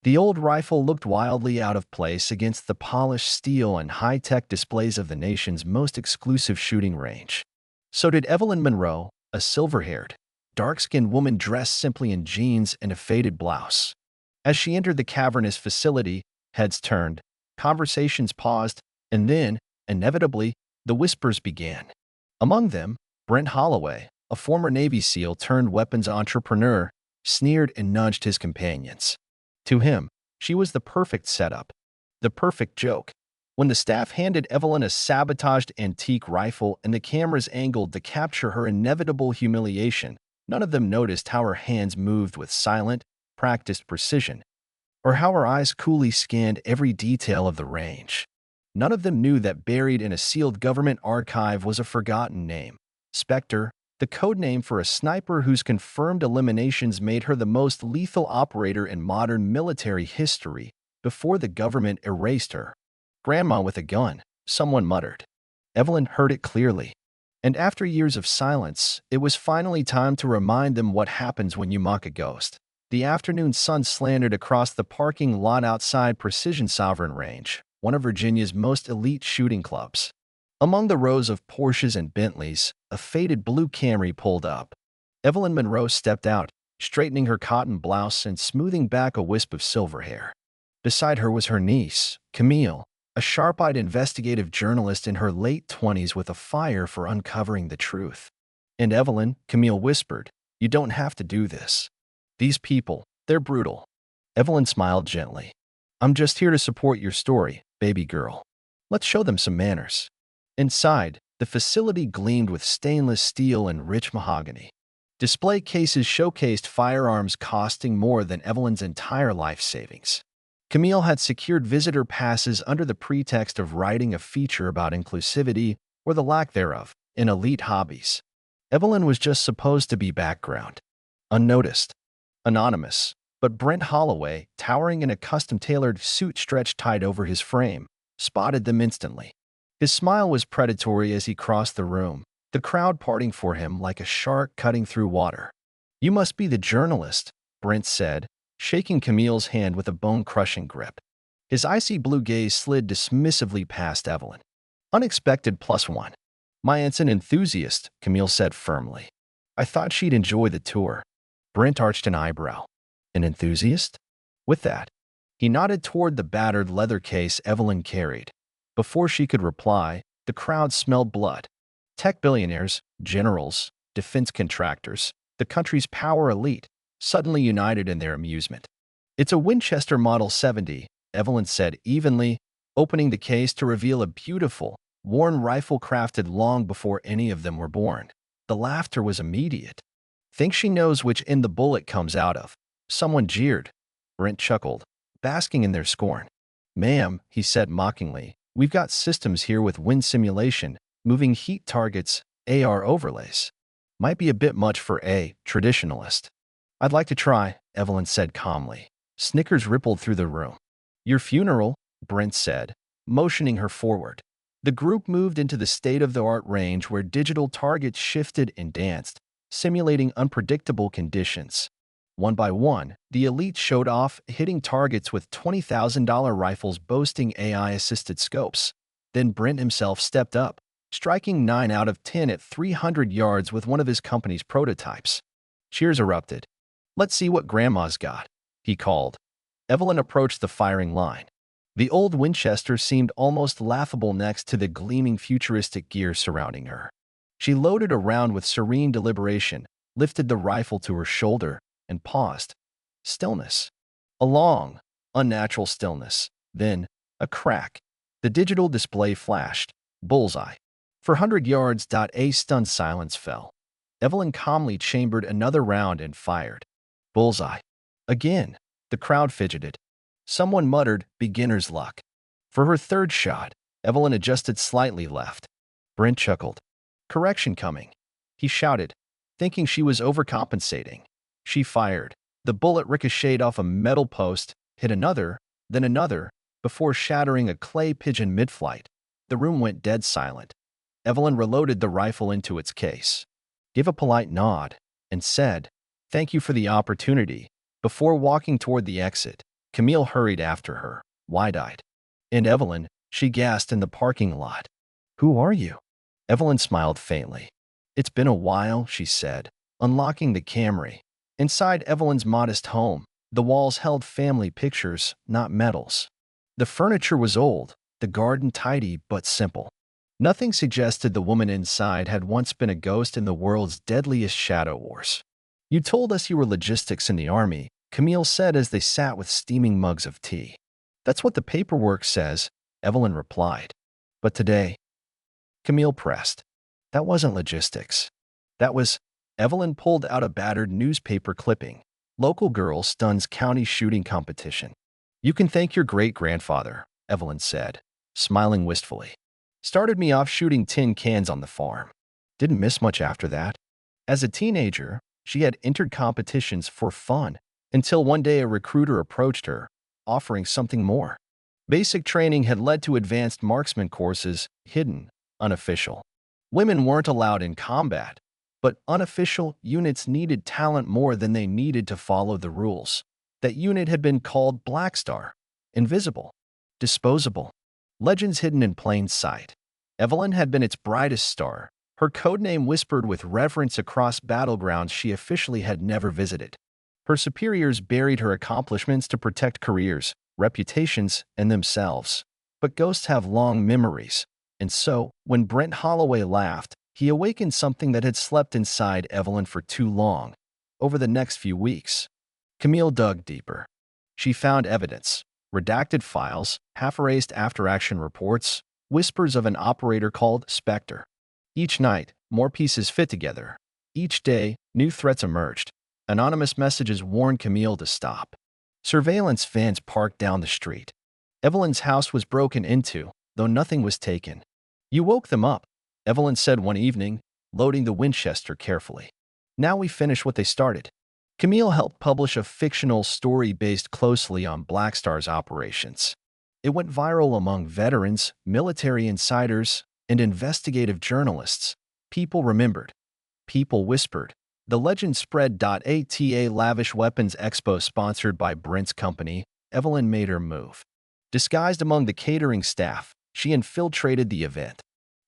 The old rifle looked wildly out of place against the polished steel and high-tech displays of the nation's most exclusive shooting range. So did Evelyn Monroe, a silver-haired, dark-skinned woman dressed simply in jeans and a faded blouse. As she entered the cavernous facility, heads turned, conversations paused, and then, inevitably, the whispers began. Among them, Brent Holloway, a former Navy SEAL turned weapons entrepreneur, sneered and nudged his companions. To him, she was the perfect setup, the perfect joke. When the staff handed Evelyn a sabotaged antique rifle and the cameras angled to capture her inevitable humiliation, none of them noticed how her hands moved with silent, practiced precision, or how her eyes coolly scanned every detail of the range. None of them knew that buried in a sealed government archive was a forgotten name, Spectre, the code name for a sniper whose confirmed eliminations made her the most lethal operator in modern military history before the government erased her. "Grandma with a gun," someone muttered. Evelyn heard it clearly. And after years of silence, it was finally time to remind them what happens when you mock a ghost. The afternoon sun slanted across the parking lot outside Precision Sovereign Range, one of Virginia's most elite shooting clubs. Among the rows of Porsches and Bentleys, a faded blue Camry pulled up. Evelyn Monroe stepped out, straightening her cotton blouse and smoothing back a wisp of silver hair. Beside her was her niece, Camille, a sharp-eyed investigative journalist in her late 20s with a fire for uncovering the truth. "And Evelyn," Camille whispered, "you don't have to do this. These people, they're brutal." Evelyn smiled gently. "I'm just here to support your story, baby girl. Let's show them some manners." Inside, the facility gleamed with stainless steel and rich mahogany. Display cases showcased firearms costing more than Evelyn's entire life savings. Camille had secured visitor passes under the pretext of writing a feature about inclusivity, or the lack thereof, in elite hobbies. Evelyn was just supposed to be background, unnoticed, anonymous. But Brent Holloway, towering in a custom-tailored suit stretched tight over his frame, spotted them instantly. His smile was predatory as he crossed the room, the crowd parting for him like a shark cutting through water. "You must be the journalist," Brent said, shaking Camille's hand with a bone-crushing grip. His icy blue gaze slid dismissively past Evelyn. "Unexpected +1. My aunt's an enthusiast," Camille said firmly. "I thought she'd enjoy the tour." Brent arched an eyebrow. "An enthusiast?" With that, he nodded toward the battered leather case Evelyn carried. Before she could reply, the crowd smelled blood. Tech billionaires, generals, defense contractors, the country's power elite, suddenly united in their amusement. "It's a Winchester Model 70, Evelyn said evenly, opening the case to reveal a beautiful, worn rifle crafted long before any of them were born. The laughter was immediate. "Think she knows which end the bullet comes out of?" Someone jeered. Brent chuckled, basking in their scorn. "Ma'am," he said mockingly, "we've got systems here with wind simulation, moving heat targets, AR overlays. Might be a bit much for a traditionalist." "I'd like to try," Evelyn said calmly. Snickers rippled through the room. "Your funeral," Brent said, motioning her forward. The group moved into the state-of-the-art range where digital targets shifted and danced, simulating unpredictable conditions. One by one, the elite showed off, hitting targets with $20,000 rifles boasting AI-assisted scopes. Then Brent himself stepped up, striking 9 out of 10 at 300 yards with one of his company's prototypes. Cheers erupted. "Let's see what Grandma's got," he called. Evelyn approached the firing line. The old Winchester seemed almost laughable next to the gleaming futuristic gear surrounding her. She loaded a round with serene deliberation, lifted the rifle to her shoulder, and paused. Stillness. A long, unnatural stillness. Then, a crack. The digital display flashed. Bullseye. For 100 yards. A stunned silence fell. Evelyn calmly chambered another round and fired. Bullseye. Again. The crowd fidgeted. Someone muttered, "Beginner's luck." For her third shot, Evelyn adjusted slightly left. Brent chuckled. "Correction coming," he shouted, thinking she was overcompensating. She fired. The bullet ricocheted off a metal post, hit another, then another, before shattering a clay pigeon mid-flight. The room went dead silent. Evelyn reloaded the rifle into its case, gave a polite nod, and said, "Thank you for the opportunity," before walking toward the exit. Camille hurried after her, wide-eyed. "And Evelyn," she gasped in the parking lot. "Who are you?" Evelyn smiled faintly. "It's been a while," she said, unlocking the Camry. Inside Evelyn's modest home, the walls held family pictures, not medals. The furniture was old, the garden tidy but simple. Nothing suggested the woman inside had once been a ghost in the world's deadliest shadow wars. "You told us you were logistics in the army," Camille said as they sat with steaming mugs of tea. "That's what the paperwork says," Evelyn replied. "But today," Camille pressed, "that wasn't logistics. That was—" Evelyn pulled out a battered newspaper clipping. "Local girl stuns county shooting competition." "You can thank your great-grandfather," Evelyn said, smiling wistfully. "Started me off shooting tin cans on the farm. Didn't miss much after that." As a teenager, she had entered competitions for fun, until one day a recruiter approached her, offering something more. Basic training had led to advanced marksman courses, hidden, unofficial. Women weren't allowed in combat, but unofficial units needed talent more than they needed to follow the rules. That unit had been called Black Star, invisible, disposable, legends hidden in plain sight. Evelyn had been its brightest star, her codename whispered with reverence across battlegrounds she officially had never visited. Her superiors buried her accomplishments to protect careers, reputations, and themselves. But ghosts have long memories, and so, when Brent Holloway laughed, he awakened something that had slept inside Evelyn for too long. Over the next few weeks, Camille dug deeper. She found evidence, redacted files, half-erased after-action reports, whispers of an operator called Spectre. Each night, more pieces fit together. Each day, new threats emerged. Anonymous messages warned Camille to stop. Surveillance vans parked down the street. Evelyn's house was broken into, though nothing was taken. "You woke them up," Evelyn said one evening, loading the Winchester carefully. "Now we finish what they started." Camille helped publish a fictional story based closely on Black Star's operations. It went viral among veterans, military insiders, and investigative journalists. People remembered. People whispered. The legend spread. At a lavish weapons expo sponsored by Brent's company, Evelyn made her move. Disguised among the catering staff, she infiltrated the event.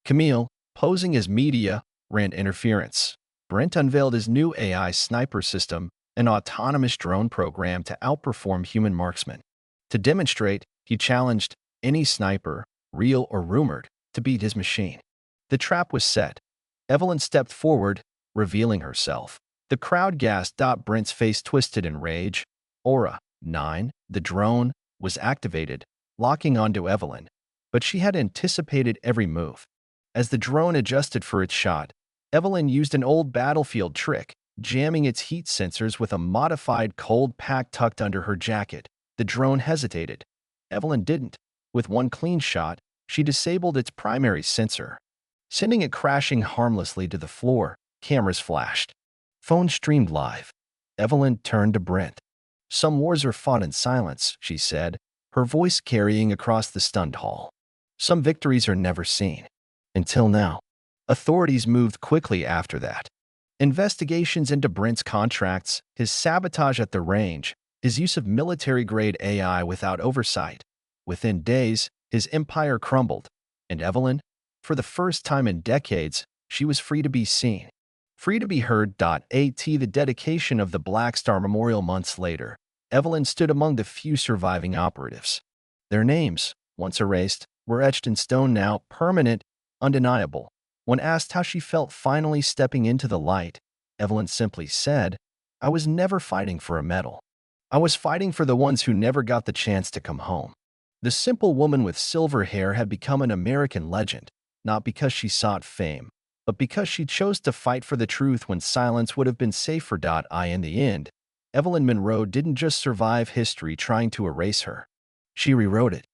Camille, posing as media, ran interference. Brent unveiled his new AI sniper system, an autonomous drone program to outperform human marksmen. To demonstrate, he challenged any sniper, real or rumored, to beat his machine. The trap was set. Evelyn stepped forward, revealing herself. The crowd gasped. Brent's face twisted in rage. Aura 9, the drone, was activated, locking onto Evelyn. But she had anticipated every move. As the drone adjusted for its shot, Evelyn used an old battlefield trick, jamming its heat sensors with a modified cold pack tucked under her jacket. The drone hesitated. Evelyn didn't. With one clean shot, she disabled its primary sensor, sending it crashing harmlessly to the floor. Cameras flashed. Phone streamed live. Evelyn turned to Brent. "Some wars are fought in silence," she said, her voice carrying across the stunned hall. "Some victories are never seen." Until now. Authorities moved quickly after that. Investigations into Brent's contracts, his sabotage at the range, his use of military-grade AI without oversight. Within days, his empire crumbled, and Evelyn, for the first time in decades, she was free to be seen. Free to be heard. At the dedication of the Black Star Memorial months later, Evelyn stood among the few surviving operatives. Their names, once erased, were etched in stone, now permanent, undeniable. When asked how she felt finally stepping into the light, Evelyn simply said, "I was never fighting for a medal. I was fighting for the ones who never got the chance to come home." The simple woman with silver hair had become an American legend, not because she sought fame, but because she chose to fight for the truth when silence would have been safer. In the end, Evelyn Monroe didn't just survive history trying to erase her. She rewrote it.